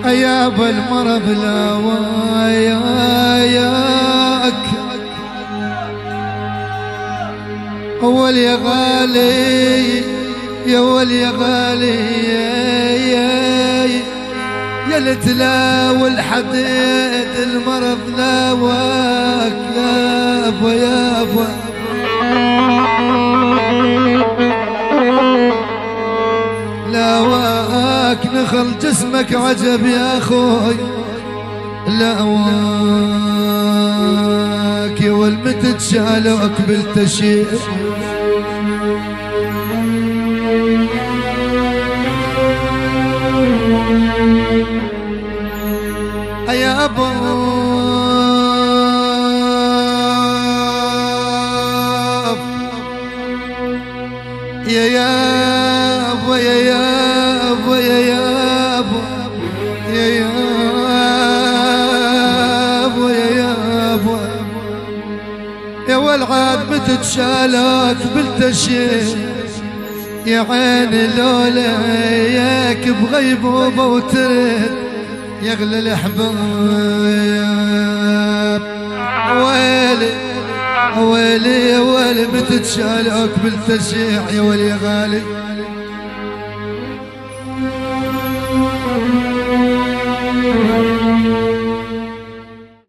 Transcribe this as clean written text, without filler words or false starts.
يا ابا المرض لا وياك اول يا غالي يا ول يا غالي يا لتلاوي الحديد المرض لاواك يا ابا يا ابا لاواك نخل جسمك عجب يا اخوي لاواك يا والمتت شالوك بالتشيء يا ابا يا ابا يا ابا يا ابا يا ابا يا ابا يا والعاد بتتشالك بالتشيء يا عيني لولا ياك بغيبوبه وترد يغلى الأحباب ويلي ويلي يا ويلي بتتشالك بالتشيع يا ولي غالي